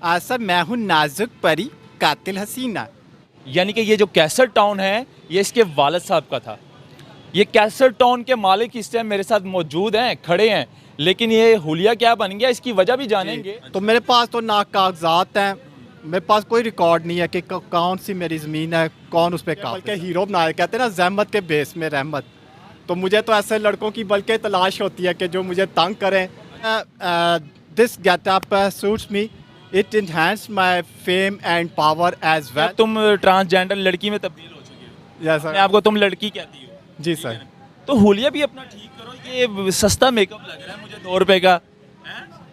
Sir मैं हूँ नाजुक परी कातिल हसीना। यानी कि ये जो कैसर टाउन है ये इसके वालिद साहब का था। ये कैसर टाउन के मालिक इस टाइम मेरे साथ मौजूद हैं, खड़े हैं, लेकिन ये हुलिया क्या बन गया इसकी वजह भी जानेंगे। तो मेरे पास तो ना कागजात हैं, मेरे पास कोई रिकॉर्ड नहीं है कि कौन सी मेरी ज़मीन है, कौन उस पर काबिल है। हीरो बनाए कहते हैं ना, जहमत के बेस में रहमत। तो मुझे तो ऐसे लड़कों की बल्कि तलाश होती है कि जो मुझे तंग करें। This getup suits me, it enhance my fame and power as well. तुम ट्रांसजेंडर लड़की में तब्दील हो चुकी हो, यस अपने सर। आपको तुम लड़की कहती हो। जी सर। तो हुलिया भी अपना ठीक करो, ये सस्ता मेकअप लग रहा है मुझे 2 रुपए का।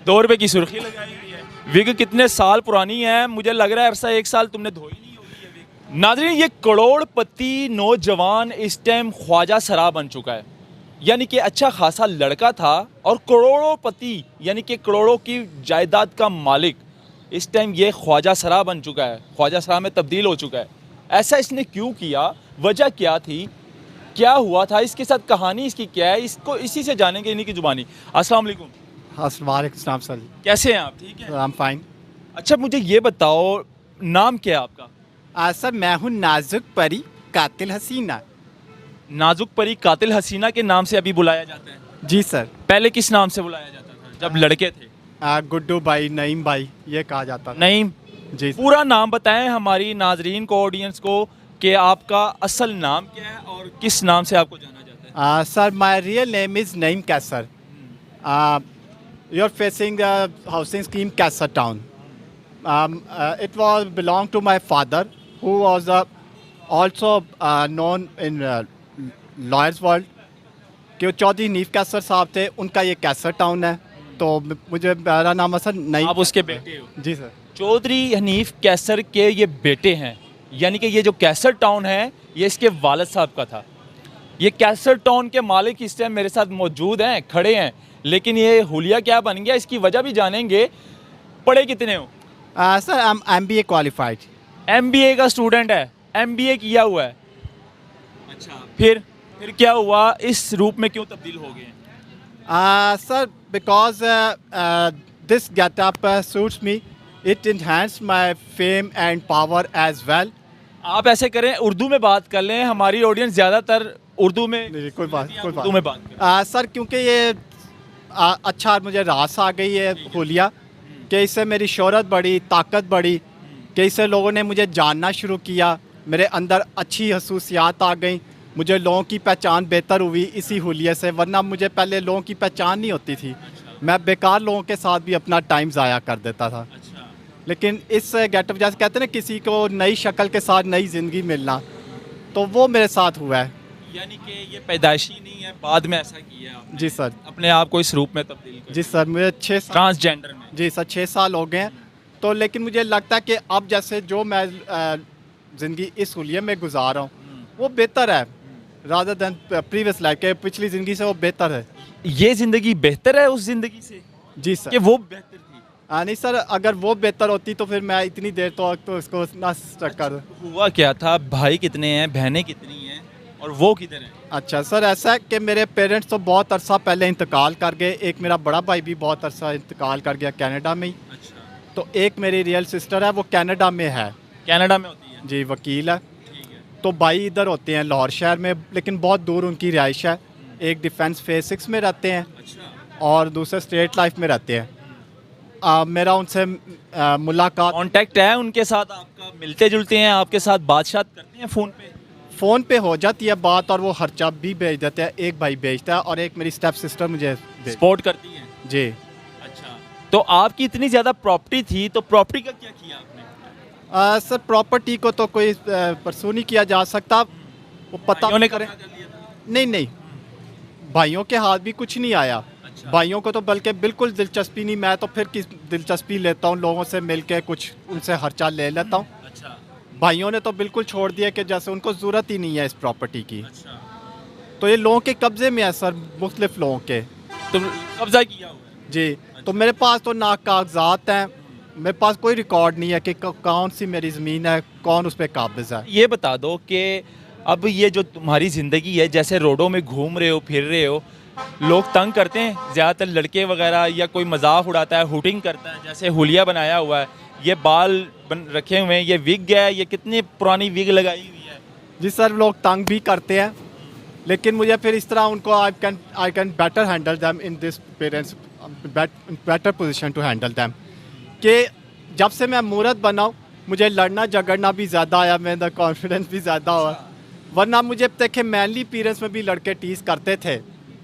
2 रुपए की सुर्खी लगाई हुई है, विग कितने साल पुरानी है, मुझे लग रहा है अरसा 1 साल तुमने धोई नहीं होगी ये विग। नाज़रीन, ये करोड़पति नौजवान इस टाइम ख्वाजा सरा बन चुका है। यानी कि अच्छा खासा लड़का था और करोड़ोंपति यानी कि करोड़ों की जायदाद का मालिक इस टाइम ये ख्वाजा सरा बन चुका है, ख्वाजा सरा में तब्दील हो चुका है। ऐसा इसने क्यों किया, वजह क्या थी, क्या हुआ था, इसके साथ कहानी इसकी क्या है, इसको इसी से जानेंगे इन्हीं की जुबानी। अस्सलाम वालेकुम। अस्सलाम सर। कैसे हैं आप? ठीक है। I am fine. अच्छा, मुझे ये बताओ नाम क्या है आपका? सर मैं हूँ नाजुक परी कातिल हसीना। नाजुक परी कातिल हसीना के नाम से अभी बुलाया जाता है? जी सर। पहले किस नाम से बुलाया जाता था जब लड़के थे? गुड्डू भाई, नईम भाई, ये कहा जाता था। नईम। जी सर। पूरा नाम बताएं हमारी नाजरीन को, ऑडियंस को, कि आपका असल नाम क्या है और किस नाम से आपको जाना जाता है। Sir my real name is Naeem Qaiser. You are facing the housing scheme Qaiser town. It was belong to my father who was also known in lawyers world. कि चौधरी हनीफ कैसर साहब थे, उनका ये कैसर टाउन है। तो मुझे मेरा नाम असल नईम। आप उसके बेटे हो? जी सर। चौधरी हनीफ कैसर के ये बेटे हैं। यानी कि ये जो कैसर टाउन है ये इसके वालिद साहब का था। ये कैसर टाउन के मालिक इस टाइम मेरे साथ मौजूद हैं, खड़े हैं, लेकिन ये हुलिया क्या बन गया इसकी वजह भी जानेंगे। पढ़े कितने हो? Sir I am MBA qualified. MBA का स्टूडेंट है, MBA किया हुआ है। अच्छा, फिर क्या हुआ, इस रूप में क्यों तब्दील हो गए? Sir because this getup suits me, it enhance my fame and power as well. आप ऐसे करें, उर्दू में बात कर लें, हमारी ऑडियंस ज़्यादातर उर्दू में। नहीं, कोई बात उर्दू में बात करें। सर क्योंकि ये अच्छा मुझे रास आ गई है हुलिया, कि इससे मेरी शोहरत बढ़ी, ताकत बढ़ी, कि इससे लोगों ने मुझे जानना शुरू किया, मेरे अंदर अच्छी खसूसियात आ गई, मुझे लोगों की पहचान बेहतर हुई इसी हुलिये से। वरना मुझे पहले लोगों की पहचान नहीं होती थी। मैं बेकार लोगों के साथ भी अपना टाइम ज़ाया कर देता था। लेकिन इस गेटअप, जैसे कहते हैं ना किसी को नई शक्ल के साथ नई ज़िंदगी मिलना, तो वो मेरे साथ हुआ है। यानी कि ये पैदाइशी नहीं है, बाद में ऐसा किया आपने? जी सर। अपने आप को इस रूप में तब्दील कर? जी सर, मुझे 6 साल। ट्रांसजेंडर में? जी सर, 6 साल हो गए हैं। तो लेकिन मुझे लगता है कि अब जैसे जो मैं ज़िंदगी इस हुलिये में गुजार रहा हूँ वो बेहतर है, रादर दैन प्रीवियस लाइफ के। पिछली ज़िंदगी से वो बेहतर है। ये ज़िंदगी बेहतर है उस ज़िंदगी से जी सर। कि वो बेहतर थी? नहीं सर, अगर वो बेहतर होती तो फिर मैं इतनी देर तो इसको ना कर। हुआ क्या था, भाई कितने हैं, बहनें कितनी हैं, और वो किधर हैं? अच्छा सर, ऐसा है कि मेरे पेरेंट्स तो बहुत अरसा पहले इंतकाल कर गए। एक मेरा बड़ा भाई भी बहुत अरसा इंतकाल कर गया कनाडा में ही। अच्छा। तो एक मेरी रियल सिस्टर है, वो कनाडा में है। कनाडा में होती है? जी, वकील है। ठीक है। तो भाई इधर होते हैं लाहौर शहर में, लेकिन बहुत दूर उनकी रिहाइश है। एक डिफेंस फेज 6 में रहते हैं अच्छा। और दूसरे स्टेट लाइफ में रहते हैं। मेरा उनसे मुलाकात कांटेक्ट है उनके साथ आपका? मिलते जुलते हैं, आपके साथ बातचीत करते हैं फ़ोन पे? फ़ोन पे हो जाती है बात, और वो खर्चा भी भेज देते हैं। एक भाई भेजता है और एक मेरी स्टेप सिस्टर मुझे सपोर्ट करती है? जी। अच्छा, तो आपकी इतनी ज़्यादा प्रॉपर्टी थी, तो प्रॉपर्टी का क्या किया आपने? सर प्रॉपर्टी को तो कोई परसू नहीं किया जा सकता, वो पता भाइयों ने करें। कब्जा कर लिया था? नहीं, भाइयों के हाथ भी कुछ नहीं आया। अच्छा। भाइयों को तो बल्कि बिल्कुल दिलचस्पी नहीं। मैं तो फिर किस दिलचस्पी लेता हूँ, लोगों से मिल के कुछ उनसे खर्चा ले लेता हूँ। अच्छा। भाइयों ने तो बिल्कुल छोड़ दिया कि जैसे उनको ज़रूरत ही नहीं है इस प्रॉपर्टी की। अच्छा, तो ये लोगों के कब्ज़े में है सर, मुख्तलिफ लोगों के। तो कब्जा किया हुआ है? जी। तो मेरे पास तो ना कागजात हैं, मेरे पास कोई रिकॉर्ड नहीं है कि कौन सी मेरी ज़मीन है, कौन उस पर काबिज़ है। ये बता दो कि अब ये जो तुम्हारी ज़िंदगी है, जैसे रोडों में घूम रहे हो, फिर रहे हो, लोग तंग करते हैं ज़्यादातर लड़के वगैरह, या कोई मजाक उड़ाता है, हुटिंग करता है, जैसे हुलिया बनाया हुआ है, ये बाल बन रखे हुए हैं, ये विग है, ये कितनी पुरानी विग लगाई हुई है? जी सर, लोग तंग भी करते हैं, लेकिन मुझे फिर इस तरह उनको I can better handle them in this parents better position to handle them कि जब से मैं मूर्त बना हूँ मुझे लड़ना झगड़ना भी ज़्यादा आया, मेरा कॉन्फिडेंस भी ज़्यादा हुआ। वरना मुझे देखे मैनली पीरियड्स में भी लड़के टीज करते थे,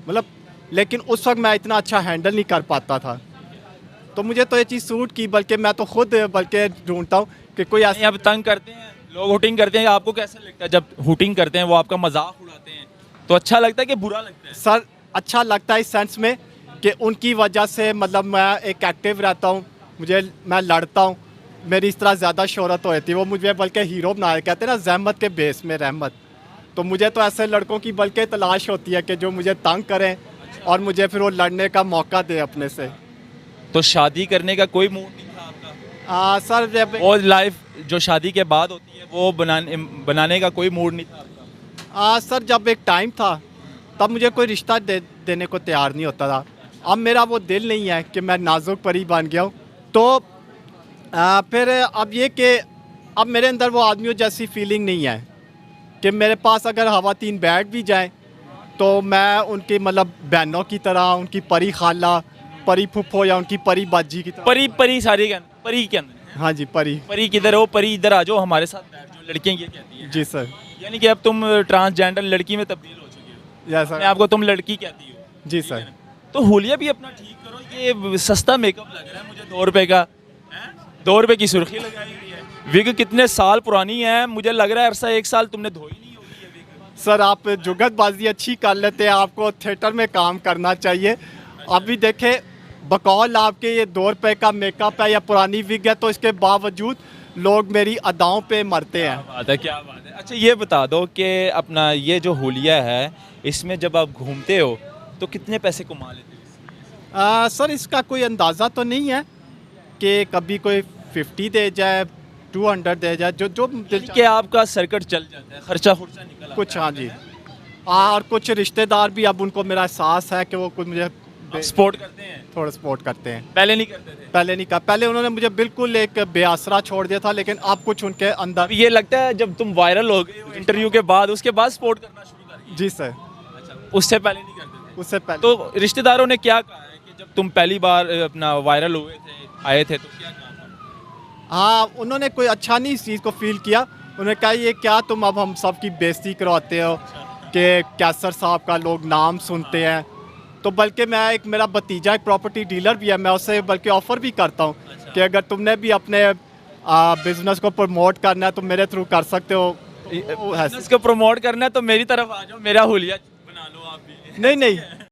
मतलब, लेकिन उस वक्त मैं इतना अच्छा हैंडल नहीं कर पाता था। तो मुझे तो ये चीज़ सूट की, बल्कि मैं तो खुद बल्कि ढूंढता हूँ कि कोई नहीं, ऐसा अब तंग करते हैं लोग, हुटिंग करते हैं, आपको कैसा लगता है जब हुटिंग करते हैं, वो आपका मजाक उड़ाते हैं, तो अच्छा लगता है कि बुरा लगता है? सर अच्छा लगता है इस सेंस में कि उनकी वजह से मतलब मैं एक एक्टिव रहता हूँ, मैं लड़ता हूँ, मेरी इस तरह ज़्यादा शोहरत होती है। वो मुझे बल्कि हीरो बनाए, कहते हैं ना जहमत के बेस में रहमत। तो मुझे तो ऐसे लड़कों की बल्कि तलाश होती है कि जो मुझे तंग करें और मुझे फिर वो लड़ने का मौका दे अपने से। तो शादी करने का कोई मूड नहीं था आपका? सर जब वो लाइफ जो शादी के बाद होती है वो बनाने का कोई मूड नहीं था आपका? सर जब एक टाइम था तब मुझे कोई रिश्ता देने को तैयार नहीं होता था। अब मेरा वो दिल नहीं है कि मैं नाजुक परी बन गया हूँ। तो फिर अब ये कि अब मेरे अंदर वो आदमियों जैसी फीलिंग नहीं है कि मेरे पास अगर खवातीन बैठ भी जाएं तो मैं उनकी मतलब बहनों की तरह, उनकी परी खाला, परी फुफ्फो या उनकी परी बाजी की तरह। परी सारी के परी के अंदर? हाँ जी, परी। परी किधर हो, परी इधर आ जाओ हमारे साथ बैठ जाओ, लड़कियां ये कहती हैं। जी सर। यानी कि अब तुम ट्रांसजेंडर लड़की में तब्दील हो चुकी हो, यस अपने सर। आपको तुम लड़की कहती हो। जी सर। तो हुलिया भी अपना ठीक करो, ये सस्ता मेकअप लग रहा है मुझे 2 रुपए का। 2 रुपए की सुर्खी लगाई हुई है, विग कितने साल पुरानी है, मुझे लग रहा है अरसा 1 साल तुमने धोई नहीं होगी ये विग। सर आप जुगतबाजी अच्छी कर लेते हैं, आपको थिएटर में काम करना चाहिए। अभी देखें, बकौल आपके ये 2 रुपए का मेकअप है या पुरानी विग है, तो इसके बावजूद लोग मेरी अदाओं पे मरते हैं। बात है, क्या बात है। अच्छा ये बता दो कि अपना ये जो हुलिया है, इसमें जब आप घूमते हो तो कितने पैसे कमा लेते हो? सर इसका कोई अंदाज़ा तो नहीं है कि कभी कोई 50 दे जाए, 200 दे जाए, जो दिल कि आपका सर्किट चल जाता है, खर्चा खुर्चा निकल आता कुछ। है। हाँ जी। और कुछ रिश्तेदार भी अब उनको मेरा एहसास है कि वो कुछ मुझे सपोर्ट करते हैं, थोड़ा सपोर्ट करते हैं। पहले नहीं करते थे? पहले नहीं कहा, पहले उन्होंने मुझे बिल्कुल एक बेआसरा छोड़ दिया था, लेकिन अब कुछ उनके अंदर। अभी ये लगता है जब तुम वायरल हो गए हो इंटरव्यू के बाद, उसके बाद सपोर्ट करना शुरू कर दिया? जी सर। अच्छा, उससे पहले नहीं करते थे? उससे पहले तो रिश्तेदारों ने क्या कहा है कि जब तुम पहली बार अपना वायरल हुए थे, आए थे, तो क्या कहा? हाँ, उन्होंने कोई अच्छा नहीं इस चीज़ को फील किया। उन्होंने कहा ये क्या तुम अब हम सबकी बेइज्जती करवाते हो कि कैसर साहब का लोग नाम सुनते हैं। तो बल्कि मैं एक मेरा भतीजा एक प्रॉपर्टी डीलर भी है, मैं उससे बल्कि ऑफ़र भी करता हूँ कि अगर तुमने भी अपने बिजनेस को प्रमोट करना है तो मेरे थ्रू कर सकते हो। बिजनेस को प्रमोट करना है तो मेरी तरफ आ जाओ, मेरा हुलिया बना लो आप भी। नहीं नहीं